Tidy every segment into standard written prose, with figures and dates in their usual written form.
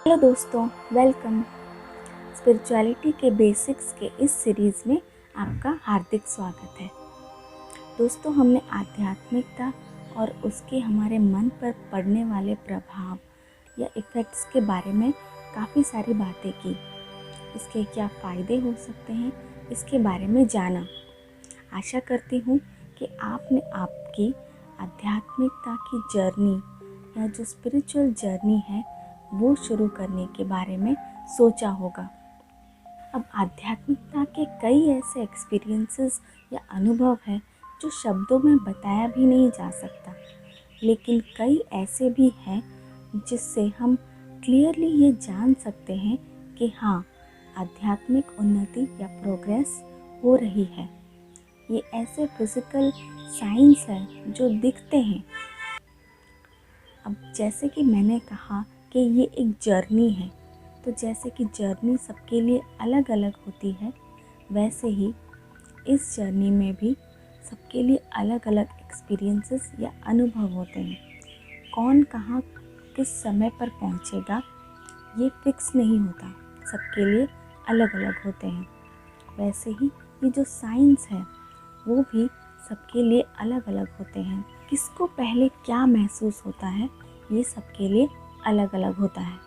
Hello दोस्तों, welcome. Spirituality के basics के इस सीरीज़ में आपका हार्दिक स्वागत है। दोस्तों, हमने आध्यात्मिकता और उसके हमारे मन पर पड़ने वाले प्रभाव या इफ़ेक्ट्स के बारे में काफ़ी सारी बातें की। इसके क्या फ़ायदे हो सकते हैं, इसके बारे में जाना। आशा करती हूँ कि आपने आपकी आध्यात्मिकता की जर्नी या जो स्पिरिचुअल जर्नी है वो शुरू करने के बारे में सोचा होगा। अब आध्यात्मिकता के कई ऐसे एक्सपीरियंसेस या अनुभव हैं जो शब्दों में बताया भी नहीं जा सकता, लेकिन कई ऐसे भी हैं जिससे हम क्लियरली ये जान सकते हैं कि हाँ, आध्यात्मिक उन्नति या प्रोग्रेस हो रही है। ये ऐसे फिजिकल साइंस हैं जो दिखते हैं। अब जैसे कि मैंने कहा कि ये एक जर्नी है, तो जैसे कि जर्नी सबके लिए अलग अलग होती है, वैसे ही इस जर्नी में भी सबके लिए अलग अलग एक्सपीरियंसेस या अनुभव होते हैं। कौन कहाँ किस समय पर पहुँचेगा ये फिक्स नहीं होता, सबके लिए अलग अलग होते हैं। वैसे ही ये जो साइंस है वो भी सबके लिए अलग अलग होते हैं। किसको पहले क्या महसूस होता है ये सबके लिए अलग अलग होता है,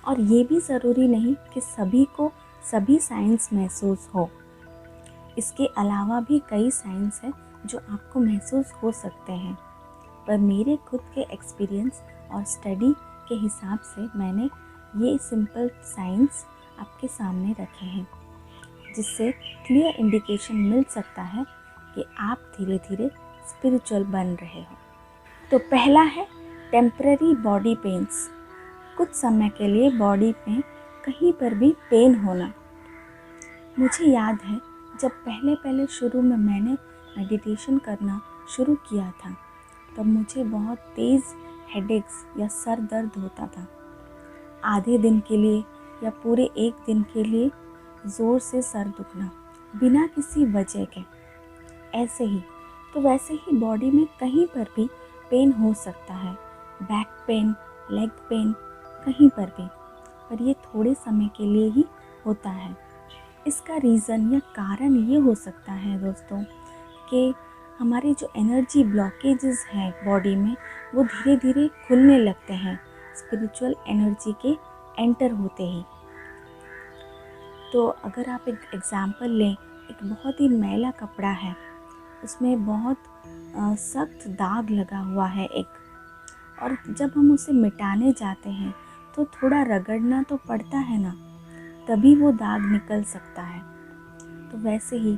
और ये भी ज़रूरी नहीं कि सभी को सभी साइंस महसूस हो। इसके अलावा भी कई साइंस हैं जो आपको महसूस हो सकते हैं, पर मेरे खुद के एक्सपीरियंस और स्टडी के हिसाब से मैंने ये सिंपल साइंस आपके सामने रखे हैं, जिससे क्लियर इंडिकेशन मिल सकता है कि आप धीरे धीरे स्पिरिचुअल बन रहे हो। तो पहला है टेम्पररी बॉडी पेन्स। कुछ समय के लिए बॉडी में कहीं पर भी पेन होना। मुझे याद है जब पहले शुरू में मैंने मेडिटेशन करना शुरू किया था, तब मुझे बहुत तेज़ हेडेक्स या सर दर्द होता था। आधे दिन के लिए या पूरे एक दिन के लिए ज़ोर से सर दुखना बिना किसी वजह के। ऐसे ही तो वैसे ही बॉडी में कहीं पर भी पेन हो सकता है, बैक पेन, लेग पेन, कहीं पर भी, पर ये थोड़े समय के लिए ही होता है। इसका रीज़न या कारण ये हो सकता है दोस्तों कि हमारे जो एनर्जी ब्लॉकेजेस हैं बॉडी में वो धीरे धीरे खुलने लगते हैं स्पिरिचुअल एनर्जी के एंटर होते ही। तो अगर आप एक एग्ज़ाम्पल लें, एक बहुत ही मैला कपड़ा है, उसमें बहुत सख्त दाग लगा हुआ है एक, और जब हम उसे मिटाने जाते हैं तो थोड़ा रगड़ना तो पड़ता है ना, तभी वो दाग निकल सकता है। तो वैसे ही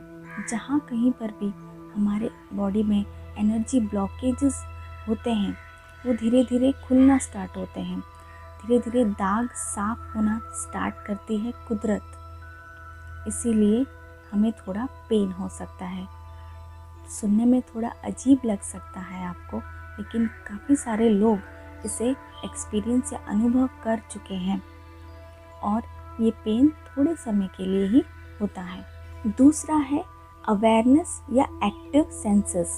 जहाँ कहीं पर भी हमारे बॉडी में एनर्जी ब्लॉकेजेस होते हैं वो धीरे धीरे खुलना स्टार्ट होते हैं, धीरे धीरे दाग साफ होना स्टार्ट करती है कुदरत। इसीलिए हमें थोड़ा पेन हो सकता है। सुनने में थोड़ा अजीब लग सकता है आपको, लेकिन काफ़ी सारे लोग इसे एक्सपीरियंस या अनुभव कर चुके हैं, और ये पेन थोड़े समय के लिए ही होता है। दूसरा है अवेयरनेस या एक्टिव सेंसेस।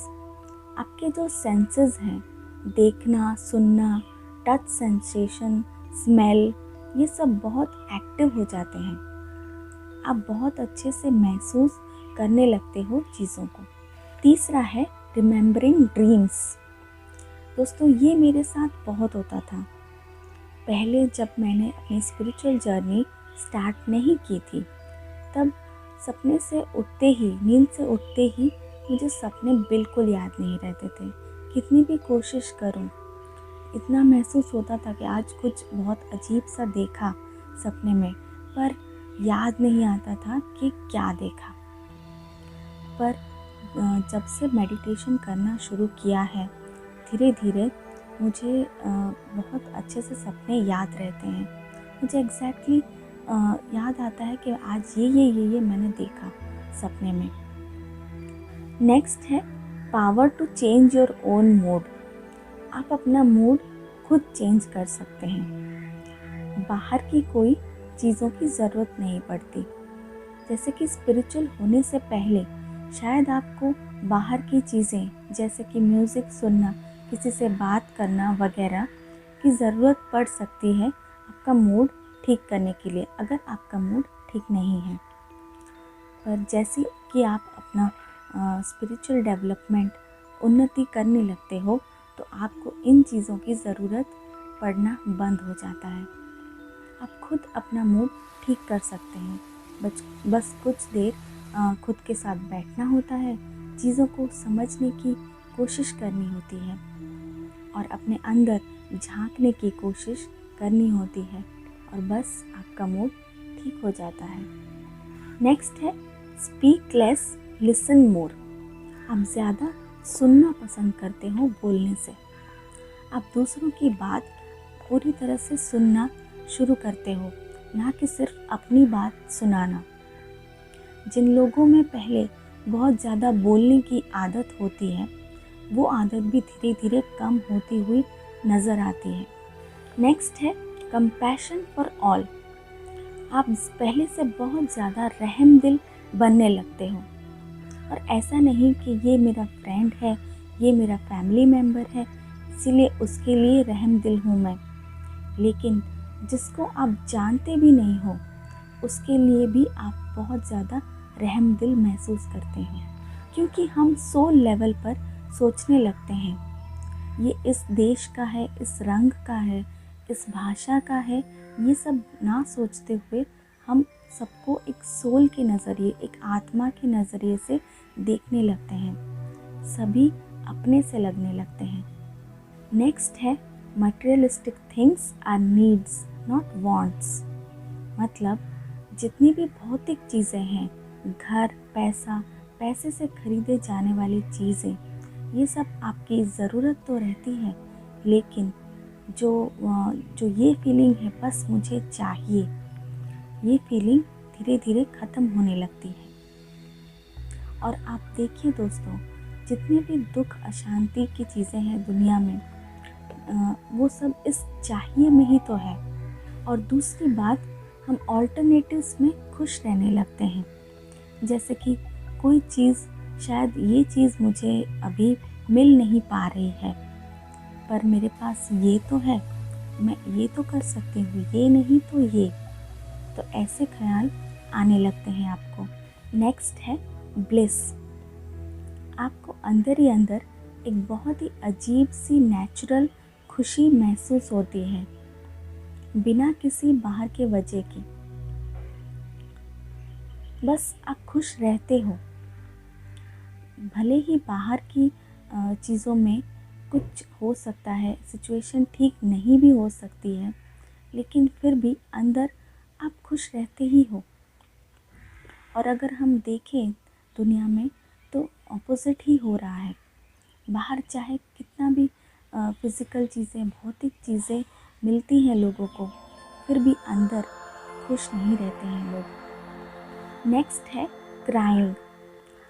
आपके जो सेंसेस हैं, देखना, सुनना, टच सेंसेशन, स्मेल, ये सब बहुत एक्टिव हो जाते हैं। आप बहुत अच्छे से महसूस करने लगते हो चीज़ों को। तीसरा है रिमेम्बरिंग ड्रीम्स। दोस्तों, ये मेरे साथ बहुत होता था। पहले जब मैंने अपनी स्पिरिचुअल जर्नी स्टार्ट नहीं की थी, तब सपने से उठते ही, नींद से उठते ही मुझे सपने बिल्कुल याद नहीं रहते थे। कितनी भी कोशिश करूं, इतना महसूस होता था कि आज कुछ बहुत अजीब सा देखा सपने में, पर याद नहीं आता था कि क्या देखा। पर जब से मेडिटेशन करना शुरू किया है, धीरे धीरे मुझे बहुत अच्छे से सपने याद रहते हैं। मुझे एग्जैक्टली याद आता है कि आज ये मैंने देखा सपने में। नेक्स्ट है power to change your own mood. आप अपना मूड खुद चेंज कर सकते हैं, बाहर की कोई चीज़ों की ज़रूरत नहीं पड़ती। जैसे कि स्पिरिचुअल होने से पहले शायद आपको बाहर की चीज़ें जैसे कि म्यूज़िक सुनना, किसी से बात करना वगैरह की ज़रूरत पड़ सकती है आपका मूड ठीक करने के लिए, अगर आपका मूड ठीक नहीं है। पर जैसे कि आप अपना स्पिरिचुअल डेवलपमेंट, उन्नति करने लगते हो, तो आपको इन चीज़ों की ज़रूरत पड़ना बंद हो जाता है। आप खुद अपना मूड ठीक कर सकते हैं। बस कुछ देर खुद के साथ बैठना होता है, चीज़ों को समझने की कोशिश करनी होती है और अपने अंदर झांकने की कोशिश करनी होती है, और बस आपका मूड ठीक हो जाता है। नेक्स्ट है स्पीक लेस लिसन मोर। आप ज़्यादा सुनना पसंद करते हो बोलने से। आप दूसरों की बात पूरी तरह से सुनना शुरू करते हो, ना कि सिर्फ अपनी बात सुनाना। जिन लोगों में पहले बहुत ज़्यादा बोलने की आदत होती है, वो आदत भी धीरे धीरे कम होती हुई नज़र आती है। नेक्स्ट है कंपैशन फॉर ऑल। आप पहले से बहुत ज़्यादा रहम दिल बनने लगते हो, और ऐसा नहीं कि ये मेरा फ्रेंड है, ये मेरा फैमिली मेम्बर है, इसीलिए उसके लिए रहम दिल हूँ मैं। लेकिन जिसको आप जानते भी नहीं हो, उसके लिए भी आप बहुत ज़्यादा रहम दिल महसूस करते हैं, क्योंकि हम सोल लेवल पर सोचने लगते हैं, ये इस देश का है, इस रंग का है, इस भाषा का है। ये सब ना सोचते हुए हम सबको एक सोल के नज़रिए, एक आत्मा के नज़रिए से देखने लगते हैं, सभी अपने से लगने लगते हैं। नेक्स्ट है materialistic things our needs not wants. मतलब जितनी भी भौतिक चीज़ें हैं, घर, पैसा, पैसे से खरीदे जाने वाली चीज़ें, ये सब आपकी ज़रूरत तो रहती है, लेकिन जो ये फीलिंग है बस मुझे चाहिए, ये फीलिंग धीरे धीरे ख़त्म होने लगती है। और आप देखिए दोस्तों, जितने भी दुख अशांति की चीज़ें हैं दुनिया में, वो सब इस चाहिए में ही तो है। और दूसरी बात, हम ऑल्टरनेटिव्स में खुश रहने लगते हैं। जैसे कि कोई चीज़, शायद ये चीज़ मुझे अभी मिल नहीं पा रही है, पर मेरे पास ये तो है, मैं ये तो कर सकती हूँ, ये नहीं तो ये। तो ऐसे ख्याल आने लगते हैं आपको। नेक्स्ट है ब्लिस। आपको अंदर ही अंदर एक बहुत ही अजीब सी नेचुरल खुशी महसूस होती है, बिना किसी बाहर के वजह की। बस आप खुश रहते हो, भले ही बाहर की चीज़ों में कुछ हो सकता है, सिचुएशन ठीक नहीं भी हो सकती है, लेकिन फिर भी अंदर आप खुश रहते ही हो। और अगर हम देखें दुनिया में, तो ऑपोजिट ही हो रहा है। बाहर चाहे कितना भी फिज़िकल चीज़ें, भौतिक चीज़ें मिलती हैं लोगों को, फिर भी अंदर खुश नहीं रहते हैं लोग। नेक्स्ट है क्राइंग,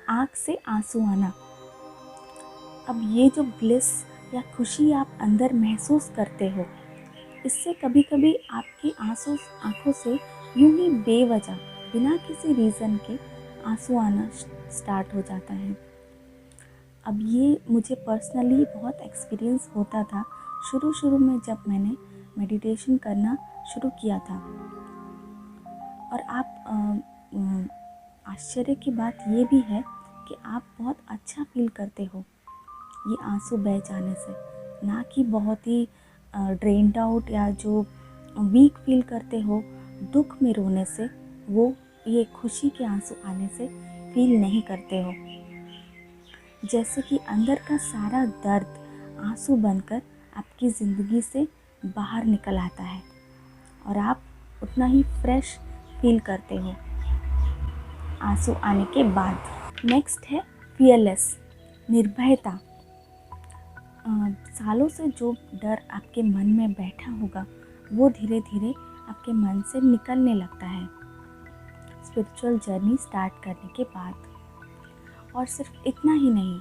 आँख से आंसू आना। अब ये जो ब्लिस या खुशी आप अंदर महसूस करते हो, इससे कभी कभी आपकी आंखों से यूं ही बेवजह, बिना किसी रीज़न के आंसू आना स्टार्ट हो जाता है। अब ये मुझे पर्सनली बहुत एक्सपीरियंस होता था शुरू में, जब मैंने मेडिटेशन करना शुरू किया था। और आप आश्चर्य की बात ये भी है कि आप बहुत अच्छा फील करते हो ये आंसू बह जाने से, ना कि बहुत ही ड्रेन्ड आउट या जो वीक फील करते हो दुख में रोने से, वो ये खुशी के आंसू आने से फील नहीं करते हो। जैसे कि अंदर का सारा दर्द आंसू बनकर आपकी ज़िंदगी से बाहर निकल आता है, और आप उतना ही फ्रेश फील करते हो आंसू आने के बाद। नेक्स्ट है फियरलेस, निर्भयता। सालों से जो डर आपके मन में बैठा होगा, वो धीरे धीरे आपके मन से निकलने लगता है स्पिरिचुअल जर्नी स्टार्ट करने के बाद। और सिर्फ इतना ही नहीं,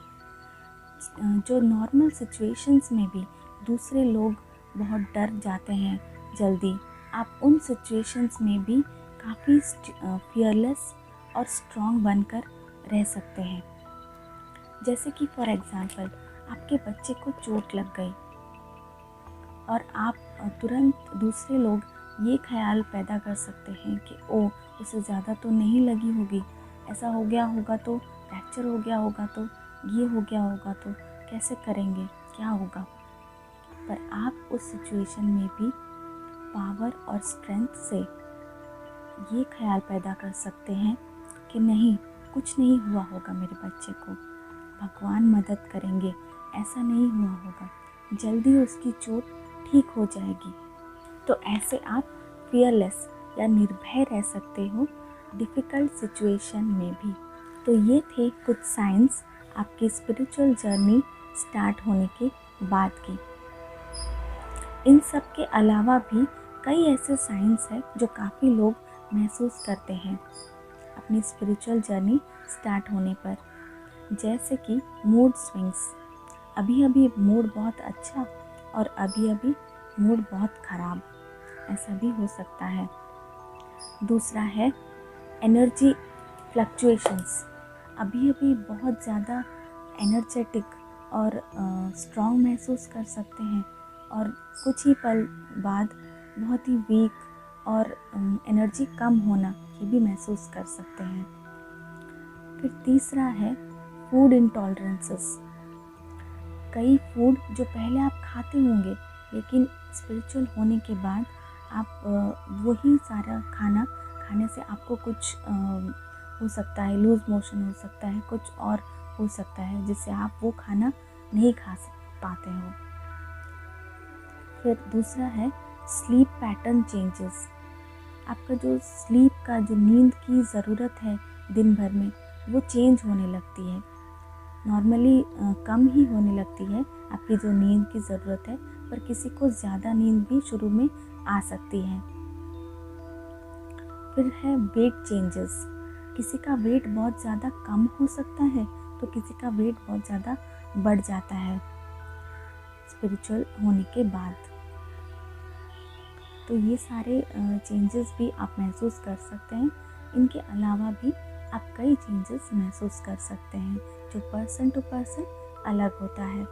जो नॉर्मल सिचुएशंस में भी दूसरे लोग बहुत डर जाते हैं जल्दी, आप उन सिचुएशंस में भी काफ़ी फियरलेस और स्ट्रॉन्ग बनकर रह सकते हैं। जैसे कि फॉर एग्ज़ाम्पल, आपके बच्चे को चोट लग गई और आप तुरंत दूसरे लोग ये ख्याल पैदा कर सकते हैं कि ओ उसे ज़्यादा तो नहीं लगी होगी, ऐसा हो गया होगा तो, फ्रैक्चर हो गया होगा तो, ये हो गया होगा तो कैसे करेंगे, क्या होगा। पर आप उस सिचुएशन में भी पावर और स्ट्रेंथ से ये ख्याल पैदा कर सकते हैं कि नहीं, कुछ नहीं हुआ होगा मेरे बच्चे को, भगवान मदद करेंगे, ऐसा नहीं हुआ होगा, जल्दी उसकी चोट ठीक हो जाएगी। तो ऐसे आप फियरलेस या निर्भय रह सकते हो डिफ़िकल्ट सिचुएशन में भी। तो ये थे कुछ साइंस आपकी स्पिरिचुअल जर्नी स्टार्ट होने के बाद की। इन सब के अलावा भी कई ऐसे साइंस हैं जो काफ़ी लोग महसूस करते हैं अपनी स्पिरिचुअल जर्नी स्टार्ट होने पर, जैसे कि मूड स्विंग्स। अभी अभी मूड बहुत अच्छा और अभी अभी मूड बहुत ख़राब, ऐसा भी हो सकता है। दूसरा है एनर्जी फ्लक्चुएशंस। अभी अभी बहुत ज़्यादा एनर्जेटिक और स्ट्रॉन्ग महसूस कर सकते हैं और कुछ ही पल बाद बहुत ही वीक और एनर्जी कम होना ये भी महसूस कर सकते हैं। फिर तीसरा है फूड इंटॉलरेंसेस। कई फूड जो पहले आप खाते होंगे लेकिन स्पिरिचुअल होने के बाद आप वही सारा खाना खाने से आपको कुछ हो सकता है, लूज़ मोशन हो सकता है, कुछ और हो सकता है जिससे आप वो खाना नहीं खा पाते हो। फिर दूसरा है स्लीप पैटर्न चेंजेस। आपका जो स्लीप का जो नींद की ज़रूरत है दिन भर में वो चेंज होने लगती है। नॉर्मली कम ही होने लगती है आपकी जो नींद की ज़रूरत है, पर किसी को ज़्यादा नींद भी शुरू में आ सकती है। फिर है वेट चेंजेस। किसी का वेट बहुत ज़्यादा कम हो सकता है तो किसी का वेट बहुत ज़्यादा बढ़ जाता है स्पिरिचुअल होने के बाद। तो ये सारे चेंजेस भी आप महसूस कर सकते हैं। इनके अलावा भी आप कई चेंजेस महसूस कर सकते हैं जो पर्सन टू पर्सन अलग होता है।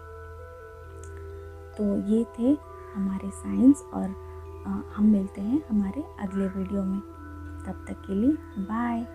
तो ये थे हमारे साइंस और हम मिलते हैं हमारे अगले वीडियो में। तब तक के लिए बाय।